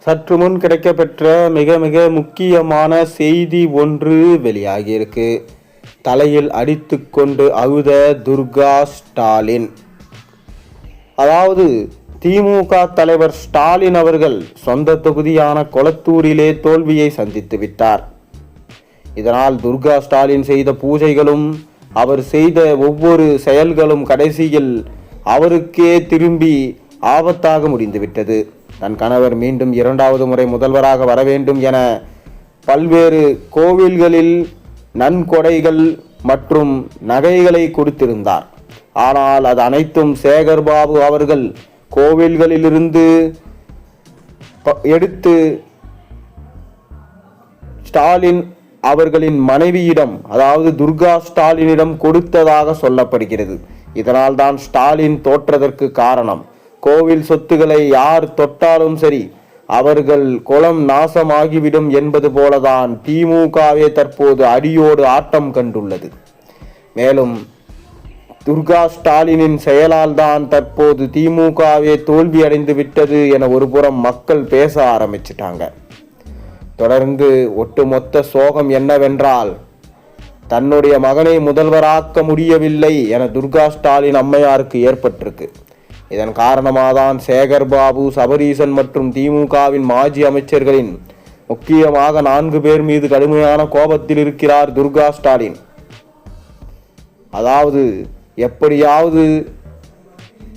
சற்று முன் கிடைக்கப்பெற்ற மிக மிக முக்கியமான செய்தி ஒன்று வெளியாகியிருக்கு. தலையில் அடித்து கொண்டு அழுத துர்கா ஸ்டாலின். அதாவது திமுக தலைவர் ஸ்டாலின் அவர்கள் சொந்த தொகுதியான கொளத்தூரிலே தோல்வியை சந்தித்து விட்டார். இதனால் துர்கா ஸ்டாலின் செய்த பூஜைகளும் அவர் செய்த ஒவ்வொரு செயல்களும் கடைசியில் அவருக்கே திரும்பி ஆபத்தாக முடிந்துவிட்டது. தன் கணவர் மீண்டும் 2வது முறை முதல்வராக வர வேண்டும் என பல்வேறு கோவில்களில் நன்கொடைகள் மற்றும் நகைகளை கொடுத்திருந்தார். ஆனால் அது அனைத்தும் சேகர்பாபு அவர்கள் கோவில்களிலிருந்து எடுத்து ஸ்டாலின் அவர்களின் மனைவியிடம், அதாவது துர்கா ஸ்டாலினிடம் கொடுத்ததாக சொல்லப்படுகிறது. இதனால் தான் ஸ்டாலின் தோற்றதற்கு காரணம். கோவில் சொத்துக்களை யார் தொட்டாலும் சரி அவர்கள் குலம் நாசமாகிவிடும் என்பது போலதான் திமுகவே தற்போது அடியோடு ஆட்டம் கண்டுள்ளது. மேலும் துர்கா ஸ்டாலினின் செயலால் தான் தற்போது திமுகவே தோல்வி அடைந்து விட்டது என ஒருபுறம் மக்கள் பேச ஆரம்பிச்சிட்டாங்க. தொடர்ந்து ஒட்டுமொத்த சோகம் என்னவென்றால், தன்னுடைய மகனை முதல்வராக்க முடியவில்லை என துர்கா ஸ்டாலின் அம்மையாருக்கு ஏற்பட்டிருக்கு. இதன் காரணமாக தான் சேகர்பாபு, சபரீசன் மற்றும் திமுகவின் மாஜி அமைச்சர்களின் முக்கியமாக 4 பேர் மீது கடுமையான கோபத்தில் இருக்கிறார் துர்கா ஸ்டாலின். அதாவது எப்படியாவது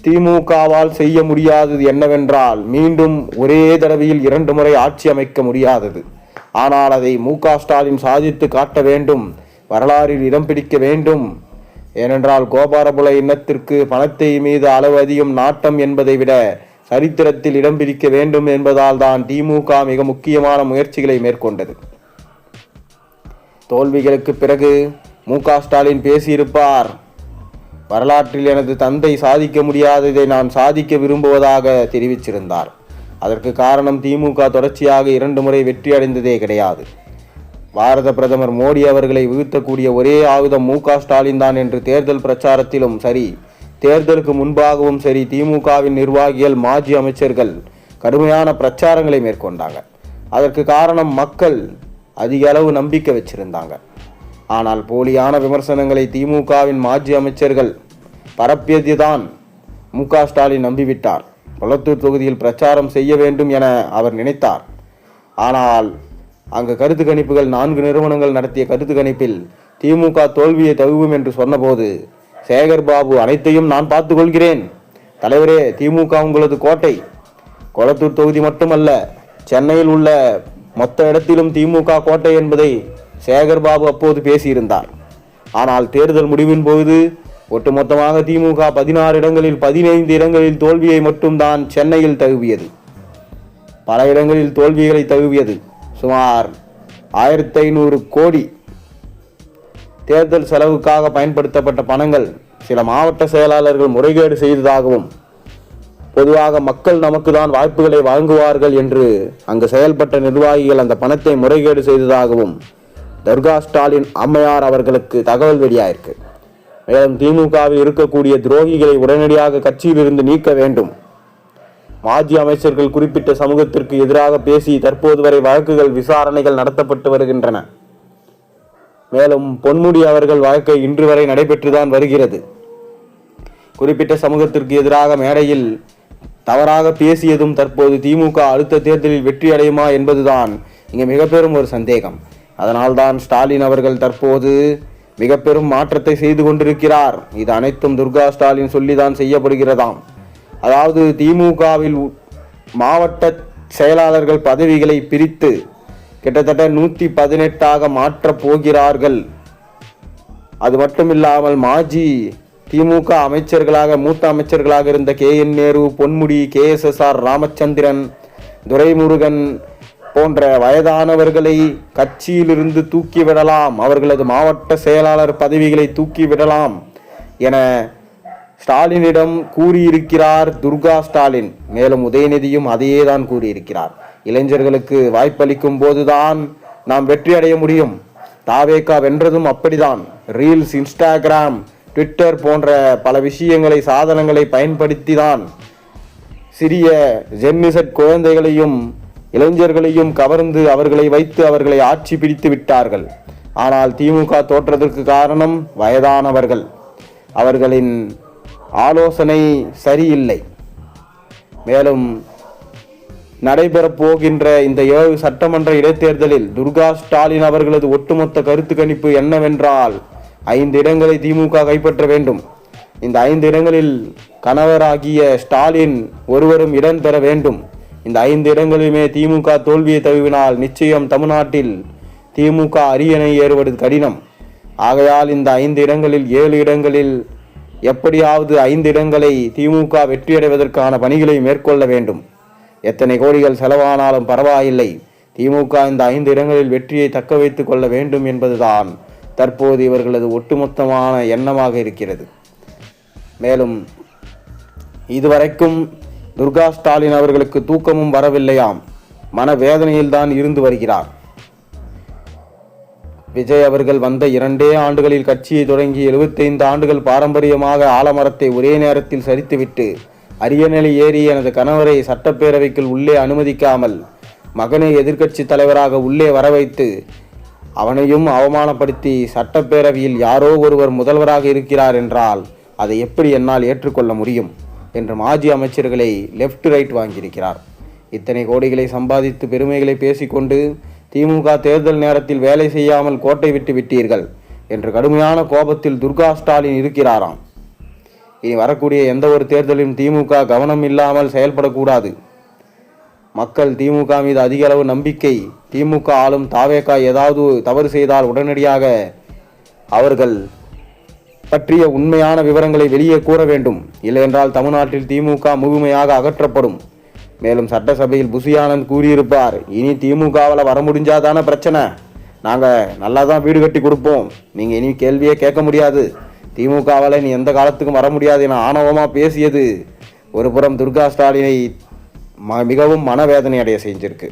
திமுகவால் செய்ய முடியாதது என்னவென்றால், மீண்டும் ஒரே தடவையில் 2 முறை ஆட்சி அமைக்க முடியாதது. ஆனால் அதை ஸ்டாலின் சாதித்து காட்ட வேண்டும், வரலாறில் இடம் பிடிக்க வேண்டும். ஏனென்றால் கோபாரபுல இனத்திற்கு பணத்தை மீது அளவு அதிகம் நாட்டம் என்பதை விட சரித்திரத்தில் இடம் பிடிக்க வேண்டும் என்பதால் தான் திமுக மிக முக்கியமான முயற்சிகளை மேற்கொண்டது. தோல்விகளுக்கு பிறகு ஸ்டாலின் பேசியிருப்பார், வரலாற்றில் எனது தந்தை சாதிக்க முடியாததை நான் சாதிக்க விரும்புவதாக தெரிவிச்சிருந்தார். அதற்கு காரணம் திமுக தொடர்ச்சியாக 2 முறை வெற்றி அடைந்ததே கிடையாது. பாரத பிரதமர் மோடி அவர்களை வீழ்த்தக்கூடிய ஒரே ஆயுதம் ஸ்டாலின் தான் என்று தேர்தல் பிரச்சாரத்திலும் சரி, தேர்தலுக்கு முன்பாகவும் சரி, திமுகவின் நிர்வாகிகள், மாஜி அமைச்சர்கள் கடுமையான பிரச்சாரங்களை மேற்கொண்டாங்க. அதற்கு காரணம் மக்கள் அதிக அளவு நம்பிக்கை வச்சிருந்தாங்க. ஆனால் போலியான விமர்சனங்களை திமுகவின் மாஜி அமைச்சர்கள் பரப்பியதுதான் ஸ்டாலின் நம்பிவிட்டார். கொளத்தூர் தொகுதியில் பிரச்சாரம் செய்ய வேண்டும் என அவர் நினைத்தார். ஆனால் அங்கு கருத்து கணிப்புகள் 4 நிறுவனங்கள் நடத்திய கருத்து கணிப்பில் திமுக தோல்வியை தழுவும் என்று சொன்னபோது சேகர்பாபு, அனைத்தையும் நான் பார்த்து கொள்கிறேன் தலைவரே, திமுக உங்களது கோட்டை, கொளத்தூர் தொகுதி மட்டுமல்ல சென்னையில் உள்ள மொத்த இடத்திலும் திமுக கோட்டை என்பதை சேகர்பாபு அப்போது பேசியிருந்தார். ஆனால் தேர்தல் முடிவின் போது ஒட்டுமொத்தமாக திமுக 16 இடங்களில் 15 இடங்களில் தோல்வியை மட்டும்தான் சென்னையில் தழுவியது. பல இடங்களில் தோல்விகளை தழுவியது. சுமார் 1500 கோடி தேர்தல் செலவுக்காக பயன்படுத்தப்பட்ட பணங்கள் சில மாவட்ட செயலாளர்கள் முறைகேடு செய்ததாகவும், பொதுவாக மக்கள் நமக்கு தான் வாய்ப்புகளை வழங்குவார்கள் என்று அங்கு செயல்பட்ட நிர்வாகிகள் அந்த பணத்தை முறைகேடு செய்ததாகவும் துர்கா ஸ்டாலின் அம்மையார் அவர்களுக்கு தகவல் வெளியாயிருக்கு. மேலும் திமுகவில் இருக்கக்கூடிய துரோகிகளை உடனடியாக கட்சியிலிருந்து நீக்க வேண்டும். மாஜி அமைச்சர்கள் குறிப்பிட்ட சமூகத்திற்கு எதிராக பேசி தற்போது வரை வழக்குகள், விசாரணைகள் நடத்தப்பட்டு வருகின்றன. மேலும் பொன்முடி அவர்கள் வழக்கை இன்று வரை நடைபெற்றுதான் வருகிறது. குறிப்பிட்ட சமூகத்திற்கு எதிராக மேடையில் தவறாக பேசியதும் தற்போது திமுக அடுத்த தேர்தலில் வெற்றி அடையுமா என்பதுதான் இங்கே மிக பெரும் ஒரு சந்தேகம். அதனால்தான் ஸ்டாலின் அவர்கள் தற்போது மிக பெரும் மாற்றத்தை செய்து கொண்டிருக்கிறார். இது அனைத்தும் துர்கா ஸ்டாலின் சொல்லிதான் செய்யப்படுகிறதாம். அதாவது திமுகவில் மாவட்ட செயலாளர்கள் பதவிகளை பிரித்து கிட்டத்தட்ட 118ஆக மாற்றப் போகிறார்கள். அது மட்டுமில்லாமல் மாஜி திமுக அமைச்சர்களாக, மூத்த அமைச்சர்களாக இருந்த KN நேரு, பொன்முடி, KSSR ராமச்சந்திரன், துரைமுருகன் போன்ற வயதானவர்களை கட்சியிலிருந்து தூக்கிவிடலாம், அவர்களது மாவட்ட செயலாளர் பதவிகளை தூக்கிவிடலாம் என ஸ்டாலினிடம் கூறியிருக்கிறார் துர்கா ஸ்டாலின். மேலும் உதயநிதியும் அதையே தான் கூறியிருக்கிறார். இளைஞர்களுக்கு வாய்ப்பளிக்கும் போதுதான் நாம் வெற்றி அடைய முடியும். தாவேகா வென்றதும் அப்படிதான். ரீல்ஸ், இன்ஸ்டாகிராம், ட்விட்டர் போன்ற பல விஷயங்களை, சாதனங்களை பயன்படுத்தி தான் சிறிய ஜென்னிசெட் குழந்தைகளையும் இளைஞர்களையும் கவர்ந்து அவர்களை வைத்து அவர்களை ஆட்சி பிடித்து விட்டார்கள். ஆனால் திமுக தோற்றதற்கு காரணம் வயதானவர்கள். அவர்களின் ஆலோசனை சரியில்லை. மேலும் நடைபெறப் போகின்ற இந்த 7 சட்டமன்ற இடைத்தேர்தலில் துர்கா ஸ்டாலின் அவர்களது ஒட்டுமொத்த கருத்து கணிப்பு என்னவென்றால் 5 இடங்களை திமுக கைப்பற்ற வேண்டும். இந்த 5 இடங்களில் கணவராகிய ஸ்டாலின் ஒருவரும் இடம் பெற வேண்டும். இந்த 5 இடங்களிலுமே திமுக தோல்வியை தழுவினால் நிச்சயம் தமிழ்நாட்டில் திமுக அரியணை ஏறுவது கடினம். ஆகையால் இந்த 5 இடங்களில் 7 இடங்களில் எப்படியாவது 5 இடங்களை திமுக வெற்றியடைவதற்கான பணிகளை மேற்கொள்ள வேண்டும். எத்தனை கோடிகள் செலவானாலும் பரவாயில்லை, திமுக இந்த 5 இடங்களில் வெற்றியை தக்க வைத்துக் கொள்ள வேண்டும் என்பதுதான் தற்போது இவர்களது ஒட்டுமொத்தமான எண்ணமாக இருக்கிறது. மேலும் இதுவரைக்கும் துர்கா ஸ்டாலின் அவர்களுக்கு தூக்கமும் வரவில்லையாம், மனவேதனையில்தான் இருந்து வருகிறார். விஜய் அவர்கள் வந்த 2 ஆண்டுகளில் கட்சியை தொடங்கி 75 ஆண்டுகள் பாரம்பரியமாக ஆலமரத்தை ஒரே நேரத்தில் சரித்துவிட்டு அரியணை ஏறி எனது கணவரை சட்டப்பேரவைக்குள் உள்ளே அனுமதிக்காமல் மகனை எதிர்க்கட்சி தலைவராக உள்ளே வரவைத்து அவனையும் அவமானப்படுத்தி சட்டப்பேரவையில் யாரோ ஒருவர் முதல்வராக இருக்கிறார் என்றால் அதை எப்படி என்னால் ஏற்றுக்கொள்ள முடியும் என்று மாஜி அமைச்சர்களை லெஃப்ட் ரைட் வாங்கியிருக்கிறார். இத்தனை கோடிகளை சம்பாதித்து பெருமைகளை பேசிக்கொண்டு திமுக தேர்தல் நேரத்தில் வேலை செய்யாமல் கோட்டை விட்டு விட்டீர்கள் என்று கடுமையான கோபத்தில் துர்கா ஸ்டாலின் இருக்கிறாராம். இனி வரக்கூடிய எந்த ஒரு தேர்தலிலும் திமுக கவனம் இல்லாமல் செயல்படக்கூடாது. மக்கள் திமுக மீது அதிக அளவு நம்பிக்கை. திமுக ஆளும் தாவேக ஏதாவது தவறு செய்தால் உடனடியாக அவர்கள் பற்றிய உண்மையான விவரங்களை வெளியே கூற வேண்டும். இல்லையென்றால் தமிழ்நாட்டில் திமுக முழுமையாக அகற்றப்படும். மேலும் சட்டசபையில் புசி ஆனந்த் கூறியிருப்பார், இனி திமுகவில் வர முடிஞ்சாதான பிரச்சனை, நாங்கள் நல்லா தான் வீடு கட்டி கொடுப்போம், நீங்கள் இனி கேள்வியே கேட்க முடியாது, திமுகவில் நீ எந்த காலத்துக்கும் வர முடியாது என ஆணவமாக பேசியது ஒரு புறம் துர்கா ஸ்டாலினை மிகவும் மனவேதனை அடைய செஞ்சிருக்கு.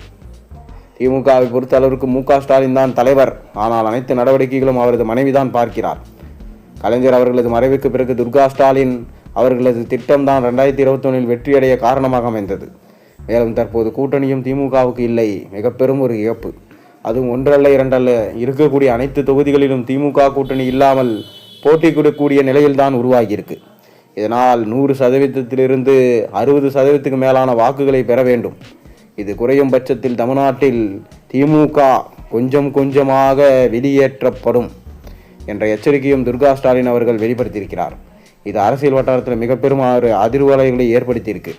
திமுகவை பொறுத்த அளவிற்கு மு.க. ஸ்டாலின் தான் தலைவர். ஆனால் அனைத்து நடவடிக்கைகளும் அவரது மனைவிதான் பார்க்கிறார். கலைஞர் அவர்களது மறைவுக்கு பிறகு துர்கா ஸ்டாலின் அவர்களது திட்டம்தான் 2021 வெற்றியடைய காரணமாக அமைந்தது. மேலும் தற்போது கூட்டணியும் திமுகவுக்கு இல்லை, மிக பெரும் ஒரு இழப்பு. அதுவும் 1 அல்ல 2 அல்ல, இருக்கக்கூடிய அனைத்து தொகுதிகளிலும் திமுக கூட்டணி இல்லாமல் போட்டி கொடுக்கக்கூடிய நிலையில்தான் உருவாகியிருக்கு. இதனால் 100%லிருந்து 60%க்கு மேலான வாக்குகளை பெற வேண்டும். இது குறையும் பட்சத்தில் தமிழ்நாட்டில் திமுக கொஞ்சம் கொஞ்சமாக வெளியேற்றப்படும் என்ற எச்சரிக்கையும் துர்கா ஸ்டாலின் அவர்கள் வெளிப்படுத்தியிருக்கிறார். இது அரசியல் வட்டாரத்தில் மிக பெரும் அதிர்வலைகளை ஏற்படுத்தியிருக்கு.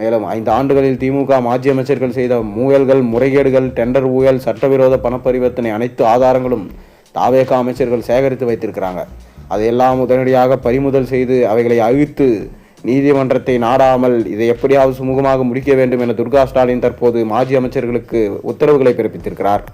மேலும் 5 ஆண்டுகளில் திமுக மாஜி அமைச்சர்கள் செய்த ஊழல்கள், முறைகேடுகள், டெண்டர் ஊழல், சட்டவிரோத பணப்பரிவர்த்தனை அனைத்து ஆதாரங்களும் தாவேக அமைச்சர்கள் சேகரித்து வைத்திருக்கிறாங்க. அதையெல்லாம் உடனடியாக பறிமுதல் செய்து அவைகளை அழித்து நீதிமன்றத்தை நாடாமல் இதை எப்படியாவது சுமூகமாக முடிக்க வேண்டும் என துர்கா ஸ்டாலின் தற்போது மாஜி அமைச்சர்களுக்கு உத்தரவுகளை பிறப்பித்திருக்கிறார்.